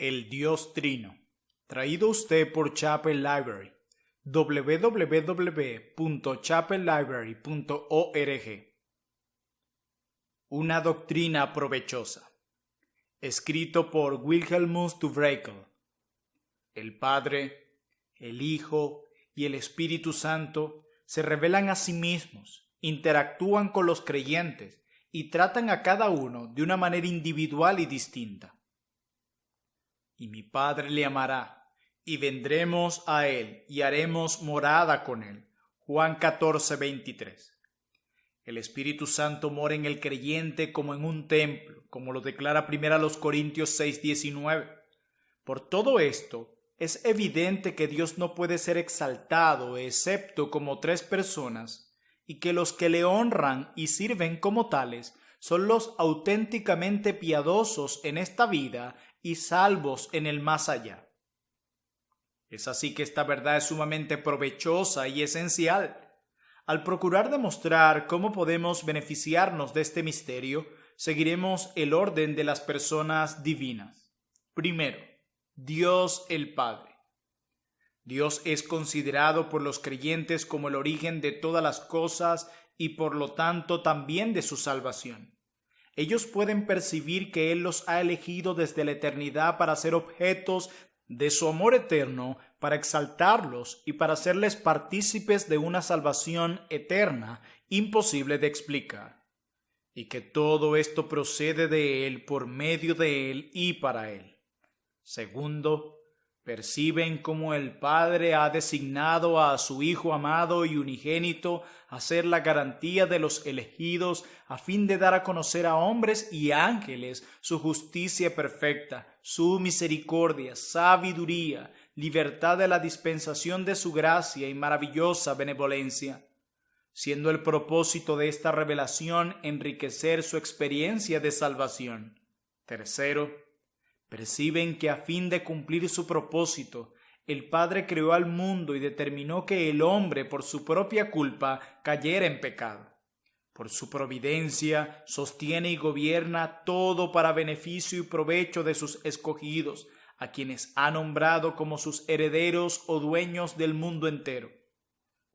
El Dios Trino. Traído a usted por Chapel Library. www.chapellibrary.org. Una doctrina provechosa. Escrito por Wilhelmus de Brakel. El Padre, el Hijo y el Espíritu Santo se revelan a sí mismos, interactúan con los creyentes y tratan a cada uno de una manera individual y distinta. Y mi Padre le amará, y vendremos a él y haremos morada con él. Juan 14:23. El Espíritu Santo mora en el creyente como en un templo, como lo declara 1 Corintios 6:19. Por todo esto, es evidente que Dios no puede ser exaltado excepto como tres personas, y que los que le honran y sirven como tales son los auténticamente piadosos en esta vida y salvos en el más allá. Es así que esta verdad es sumamente provechosa y esencial. Al procurar demostrar cómo podemos beneficiarnos de este misterio, seguiremos el orden de las personas divinas. Primero, Dios el Padre. Dios es considerado por los creyentes como el origen de todas las cosas y por lo tanto también de su salvación. Ellos pueden percibir que Él los ha elegido desde la eternidad para ser objetos de su amor eterno, para exaltarlos y para hacerles partícipes de una salvación eterna imposible de explicar, y que todo esto procede de Él, por medio de Él y para Él. Segundo, perciben cómo el Padre ha designado a su Hijo amado y unigénito a ser la garantía de los elegidos a fin de dar a conocer a hombres y ángeles su justicia perfecta, su misericordia, sabiduría, libertad de la dispensación de su gracia y maravillosa benevolencia, siendo el propósito de esta revelación enriquecer su experiencia de salvación. Tercero, perciben que a fin de cumplir su propósito, el Padre creó al mundo y determinó que el hombre por su propia culpa cayera en pecado. Por su providencia sostiene y gobierna todo para beneficio y provecho de sus escogidos, a quienes ha nombrado como sus herederos o dueños del mundo entero.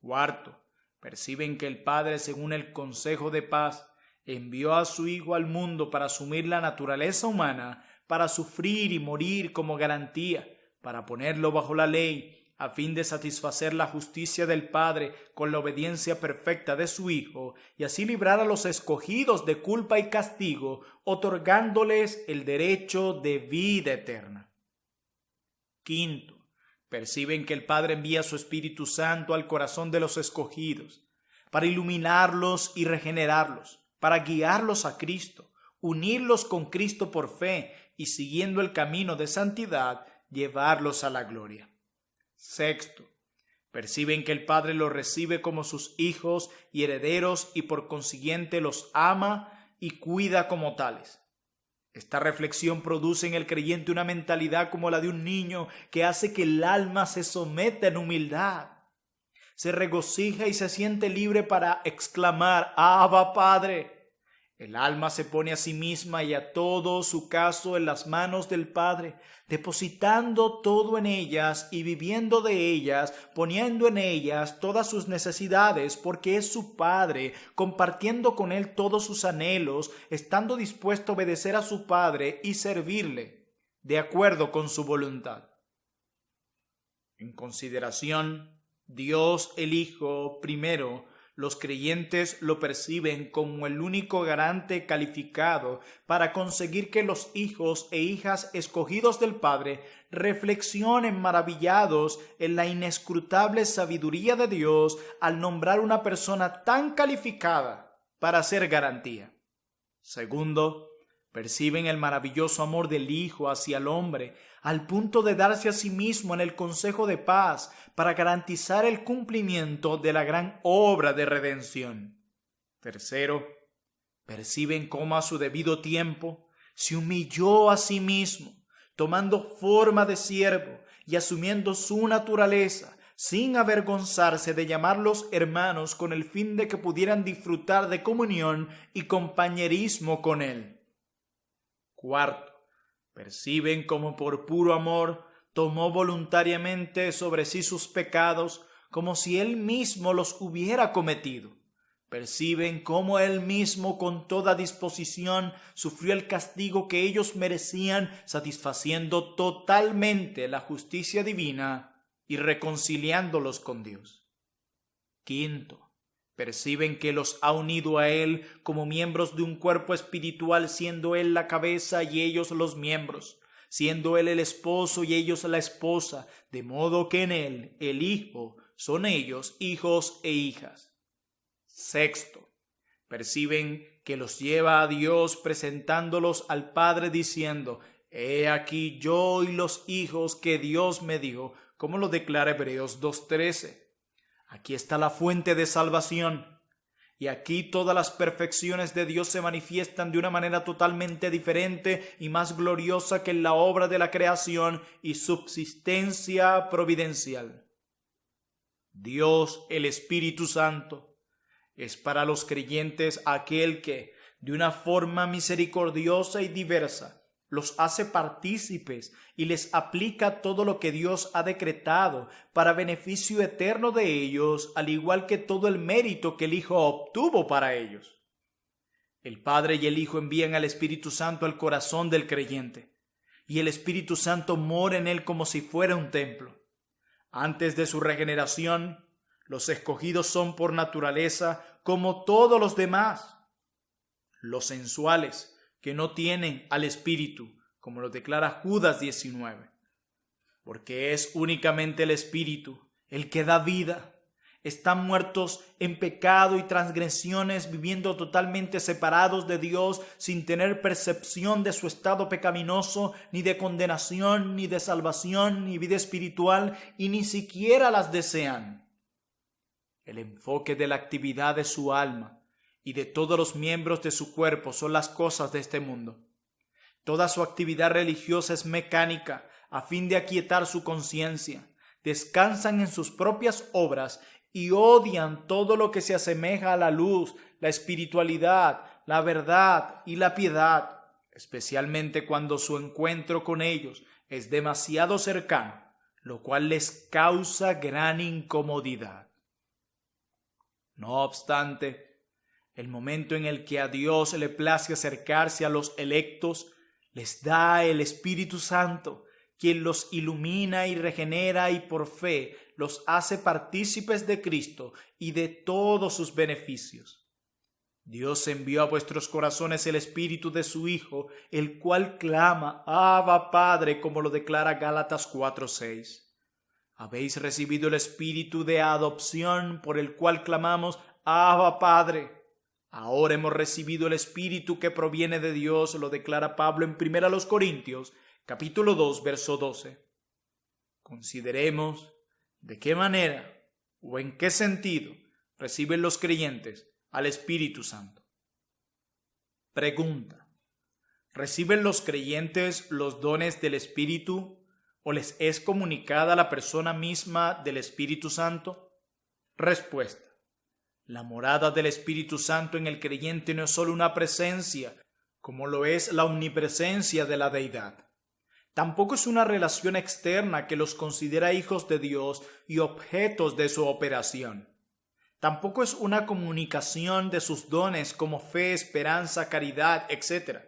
Cuarto, perciben que el Padre, según el consejo de paz, envió a su Hijo al mundo para asumir la naturaleza humana, para sufrir y morir como garantía, para ponerlo bajo la ley, a fin de satisfacer la justicia del Padre con la obediencia perfecta de su Hijo, y así librar a los escogidos de culpa y castigo, otorgándoles el derecho de vida eterna. Quinto, perciben que el Padre envía su Espíritu Santo al corazón de los escogidos, para iluminarlos y regenerarlos, para guiarlos a Cristo, unirlos con Cristo por fe y siguiendo el camino de santidad, llevarlos a la gloria. Sexto, perciben que el Padre los recibe como sus hijos y herederos y por consiguiente los ama y cuida como tales. Esta reflexión produce en el creyente una mentalidad como la de un niño que hace que el alma se someta en humildad. Se regocija y se siente libre para exclamar: «Abba, Padre». El alma se pone a sí misma y a todo su caso en las manos del Padre, depositando todo en ellas y viviendo de ellas, poniendo en ellas todas sus necesidades, porque es su Padre, compartiendo con él todos sus anhelos, estando dispuesto a obedecer a su Padre y servirle, de acuerdo con su voluntad. En consideración, Dios el Hijo primero, los creyentes lo perciben como el único garante calificado para conseguir que los hijos e hijas escogidos del Padre reflexionen maravillados en la inescrutable sabiduría de Dios al nombrar una persona tan calificada para ser garantía. Segundo, perciben el maravilloso amor del Hijo hacia el hombre, al punto de darse a sí mismo en el consejo de paz para garantizar el cumplimiento de la gran obra de redención. Tercero, perciben cómo a su debido tiempo se humilló a sí mismo, tomando forma de siervo y asumiendo su naturaleza, sin avergonzarse de llamarlos hermanos con el fin de que pudieran disfrutar de comunión y compañerismo con él. Cuarto, Perciben como por puro amor tomó voluntariamente sobre sí sus pecados, como si él mismo los hubiera cometido. Perciben cómo él mismo con toda disposición sufrió el castigo que ellos merecían, satisfaciendo totalmente la justicia divina y reconciliándolos con Dios. Quinto, perciben que los ha unido a él como miembros de un cuerpo espiritual, siendo él la cabeza y ellos los miembros, siendo él el esposo y ellos la esposa, de modo que en él, el Hijo, son ellos hijos e hijas. Sexto, perciben que los lleva a Dios presentándolos al Padre diciendo: He aquí yo y los hijos que Dios me dio, como lo declara Hebreos 2:13. Aquí está la fuente de salvación, y aquí todas las perfecciones de Dios se manifiestan de una manera totalmente diferente y más gloriosa que en la obra de la creación y subsistencia providencial. Dios, el Espíritu Santo, es para los creyentes aquel que, de una forma misericordiosa y diversa, los hace partícipes y les aplica todo lo que Dios ha decretado para beneficio eterno de ellos, al igual que todo el mérito que el Hijo obtuvo para ellos. El Padre y el Hijo envían al Espíritu Santo al corazón del creyente, y el Espíritu Santo mora en él como si fuera un templo. Antes de su regeneración, los escogidos son por naturaleza como todos los demás, los sensuales, que no tienen al Espíritu, como lo declara Judas 19. Porque es únicamente el Espíritu el que da vida. Están muertos en pecado y transgresiones, viviendo totalmente separados de Dios, sin tener percepción de su estado pecaminoso, ni de condenación, ni de salvación, ni vida espiritual, y ni siquiera las desean. El enfoque de la actividad de su alma y de todos los miembros de su cuerpo son las cosas de este mundo. Toda su actividad religiosa es mecánica, a fin de aquietar su conciencia. Descansan en sus propias obras y odian todo lo que se asemeja a la luz, la espiritualidad, la verdad y la piedad, especialmente cuando su encuentro con ellos es demasiado cercano, lo cual les causa gran incomodidad. No obstante, el momento en el que a Dios le place acercarse a los electos, les da el Espíritu Santo, quien los ilumina y regenera y por fe los hace partícipes de Cristo y de todos sus beneficios. Dios envió a vuestros corazones el Espíritu de su Hijo, el cual clama: Abba, Padre, como lo declara Gálatas 4:6. Habéis recibido el Espíritu de adopción, por el cual clamamos: Abba, Padre. Ahora hemos recibido el Espíritu que proviene de Dios, lo declara Pablo en 1 Corintios, capítulo 2, verso 12. Consideremos de qué manera o en qué sentido reciben los creyentes al Espíritu Santo. Pregunta: ¿reciben los creyentes los dones del Espíritu o les es comunicada la persona misma del Espíritu Santo? Respuesta: la morada del Espíritu Santo en el creyente no es solo una presencia, como lo es la omnipresencia de la Deidad. Tampoco es una relación externa que los considera hijos de Dios y objetos de su operación. Tampoco es una comunicación de sus dones como fe, esperanza, caridad, etc.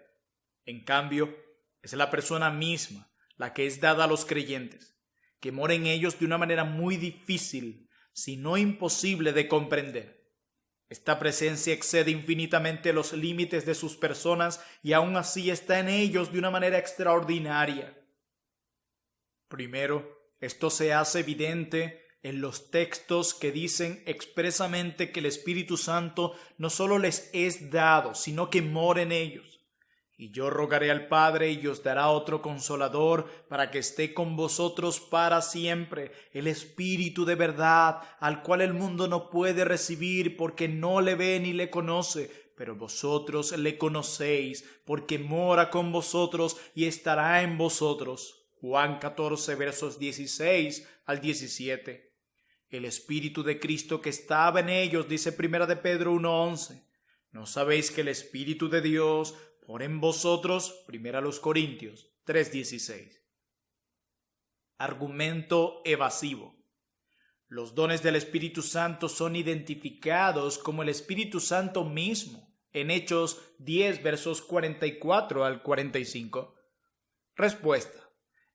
En cambio, es la persona misma la que es dada a los creyentes, que mora en ellos de una manera muy difícil, si no imposible de comprender. Esta presencia excede infinitamente los límites de sus personas y aún así está en ellos de una manera extraordinaria. Primero, esto se hace evidente en los textos que dicen expresamente que el Espíritu Santo no solo les es dado, sino que mora en ellos. Y yo rogaré al Padre y os dará otro Consolador para que esté con vosotros para siempre, el Espíritu de verdad, al cual el mundo no puede recibir porque no le ve ni le conoce, pero vosotros le conocéis porque mora con vosotros y estará en vosotros. Juan 14, versos 16 al 17. El Espíritu de Cristo que estaba en ellos, dice 1 de Pedro 1:11. ¿No sabéis que el Espíritu de Dios mora en vosotros? 1 Corintios 3:16. Argumento evasivo. Los dones del Espíritu Santo son identificados como el Espíritu Santo mismo en Hechos 10, versos 44 al 45. Respuesta.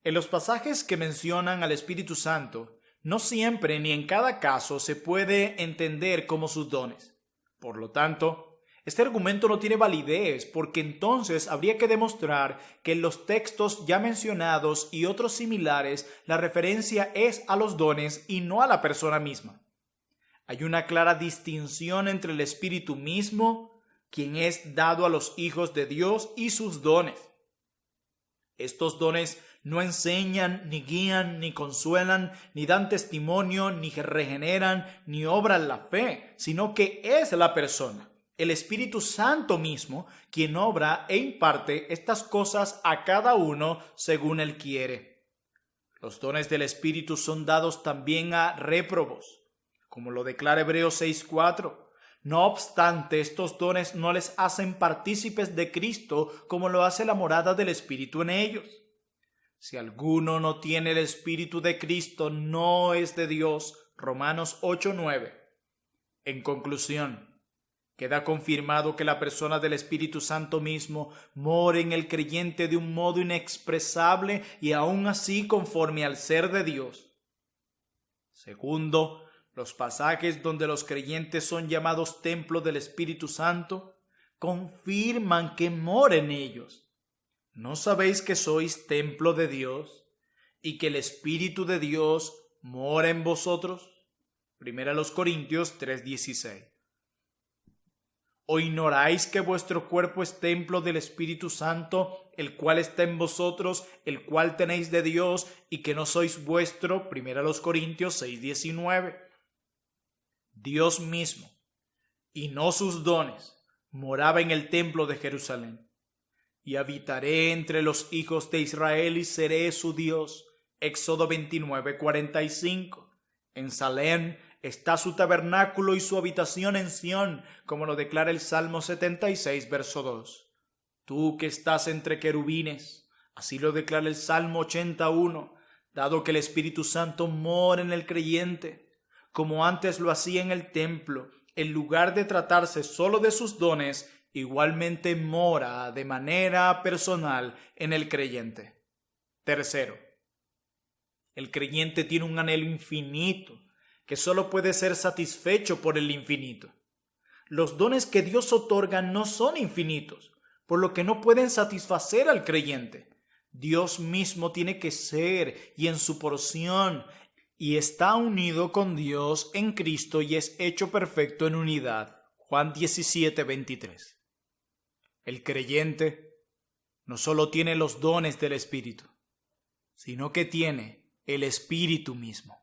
En los pasajes que mencionan al Espíritu Santo, no siempre ni en cada caso se puede entender como sus dones. Por lo tanto, este argumento no tiene validez porque entonces habría que demostrar que en los textos ya mencionados y otros similares la referencia es a los dones y no a la persona misma. Hay una clara distinción entre el Espíritu mismo, quien es dado a los hijos de Dios, y sus dones. Estos dones no enseñan, ni guían, ni consuelan, ni dan testimonio, ni regeneran, ni obran la fe, sino que es la persona, el Espíritu Santo mismo, quien obra e imparte estas cosas a cada uno según Él quiere. Los dones del Espíritu son dados también a réprobos, como lo declara Hebreos 6:4. No obstante, estos dones no les hacen partícipes de Cristo como lo hace la morada del Espíritu en ellos. Si alguno no tiene el Espíritu de Cristo, no es de Dios. Romanos 8:9. En conclusión, queda confirmado que la persona del Espíritu Santo mismo mora en el creyente de un modo inexpresable y aún así conforme al ser de Dios. Segundo, los pasajes donde los creyentes son llamados templo del Espíritu Santo confirman que mora en ellos. ¿No sabéis que sois templo de Dios y que el Espíritu de Dios mora en vosotros? 1 Corintios 3:16. ¿O ignoráis que vuestro cuerpo es templo del Espíritu Santo, el cual está en vosotros, el cual tenéis de Dios, y que no sois vuestro? 1 Corintios 6:19. Dios mismo, y no sus dones, moraba en el templo de Jerusalén. Y habitaré entre los hijos de Israel y seré su Dios. Éxodo 29:45. En Salem está su tabernáculo y su habitación en Sión, como lo declara el Salmo 76, verso 2. Tú que estás entre querubines, así lo declara el Salmo 81, dado que el Espíritu Santo mora en el creyente, como antes lo hacía en el templo, en lugar de tratarse solo de sus dones, igualmente mora de manera personal en el creyente. Tercero, el creyente tiene un anhelo infinito que solo puede ser satisfecho por el infinito. Los dones que Dios otorga no son infinitos, por lo que no pueden satisfacer al creyente. Dios mismo tiene que ser y en su porción, y está unido con Dios en Cristo y es hecho perfecto en unidad. Juan 17:23. El creyente no solo tiene los dones del Espíritu, sino que tiene el Espíritu mismo.